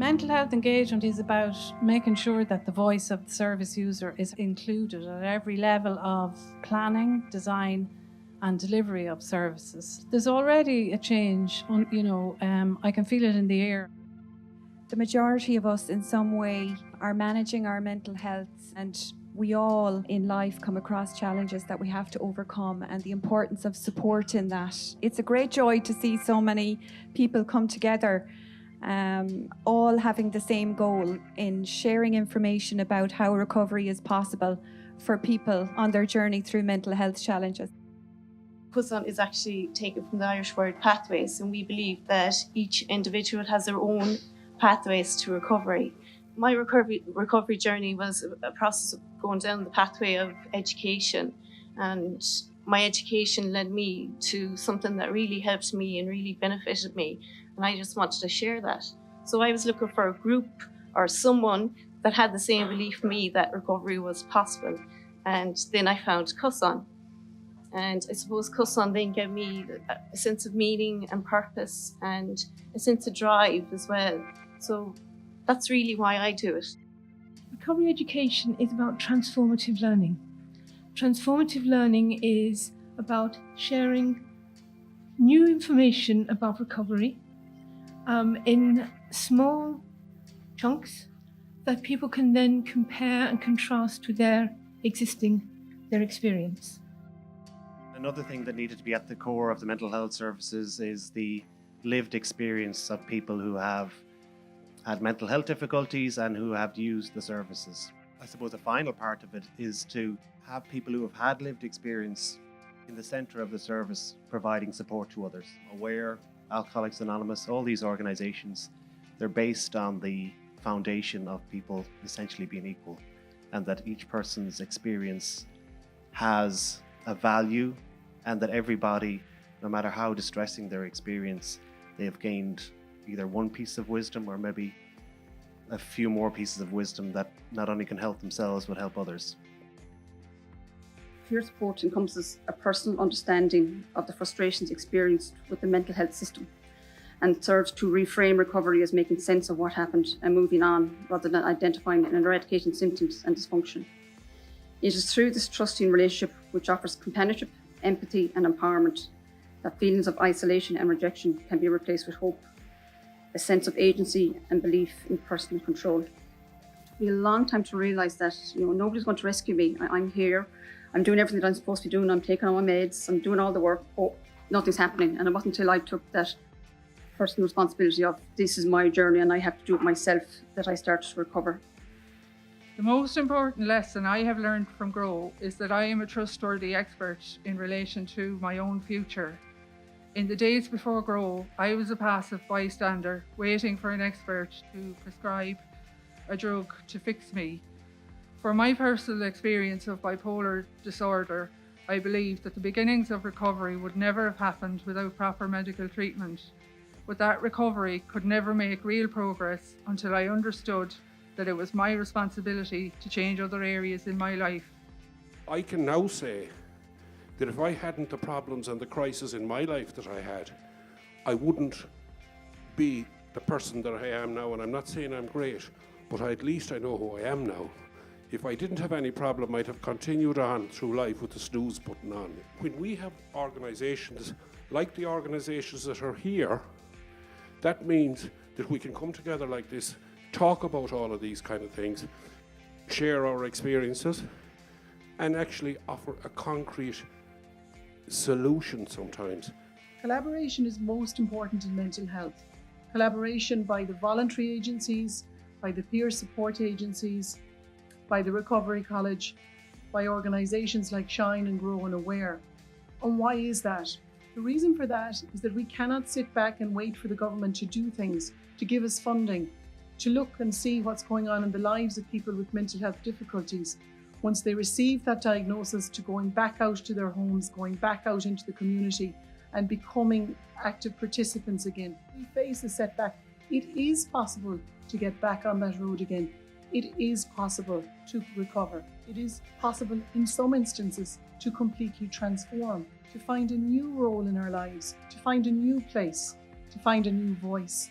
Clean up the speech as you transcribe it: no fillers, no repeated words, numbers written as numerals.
Mental health engagement is about making sure that the voice of the service user is included at every level of planning, design and delivery of services. There's already a change, I can feel it in the air. The majority of us in some way are managing our mental health, and we all in life come across challenges that we have to overcome, and the importance of support in that. It's a great joy to see so many people come together, all having the same goal in sharing information about how recovery is possible for people on their journey through mental health challenges. Cosáin is actually taken from the Irish word pathways, and we believe that each individual has their own pathways to recovery. My recovery journey was a process of going down the pathway of education, and my education led me to something that really helped me and really benefited me, and I just wanted to share that. So I was looking for a group or someone that had the same belief in me that recovery was possible, and then I found Cosáin. And I suppose Cosáin then gave me a sense of meaning and purpose and a sense of drive as well. So that's really why I do it. Recovery education is about transformative learning. Transformative learning is about sharing new information about recovery in small chunks that people can then compare and contrast to their experience. Another thing that needed to be at the core of the mental health services is the lived experience of people who have had mental health difficulties and who have used the services. I suppose the final part of it is to have people who have had lived experience in the centre of the service, providing support to others. Aware, Alcoholics Anonymous, all these organisations, they're based on the foundation of people essentially being equal, and that each person's experience has a value, and that everybody, no matter how distressing their experience, they have gained either one piece of wisdom or maybe a few more pieces of wisdom that not only can help themselves but help others. Peer support encompasses a personal understanding of the frustrations experienced with the mental health system and serves to reframe recovery as making sense of what happened and moving on rather than identifying and eradicating symptoms and dysfunction. It is through this trusting relationship, which offers companionship, empathy and empowerment, that feelings of isolation and rejection can be replaced with hope, a sense of agency and belief in personal control. It took me a long time to realise that nobody's going to rescue me. I'm here, I'm doing everything that I'm supposed to be doing, I'm taking all my meds, I'm doing all the work, but nothing's happening. And it wasn't until I took that personal responsibility of this is my journey and I have to do it myself that I started to recover. The most important lesson I have learned from GROW is that I am a trustworthy expert in relation to my own future. In the days before GROW, I was a passive bystander waiting for an expert to prescribe a drug to fix me. For my personal experience of bipolar disorder, I believe that the beginnings of recovery would never have happened without proper medical treatment. But that recovery could never make real progress until I understood that it was my responsibility to change other areas in my life. I can now say that if I hadn't the problems and the crisis in my life that I had, I wouldn't be the person that I am now. And I'm not saying I'm great, but at least I know who I am now. If I didn't have any problem, I'd have continued on through life with the snooze button on. When we have organisations like the organisations that are here, that means that we can come together like this, talk about all of these kind of things, share our experiences, and actually offer a concrete solution sometimes. Collaboration is most important in mental health. Collaboration by the voluntary agencies, by the peer support agencies, by the Recovery College, by organisations like Shine and Grow and Aware. And why is that? The reason for that is that we cannot sit back and wait for the government to do things, to give us funding, to look and see what's going on in the lives of people with mental health difficulties. Once they receive that diagnosis, to going back out to their homes, going back out into the community and becoming active participants again. We face a setback. It is possible to get back on that road again. It is possible to recover. It is possible in some instances to completely transform, to find a new role in our lives, to find a new place, to find a new voice.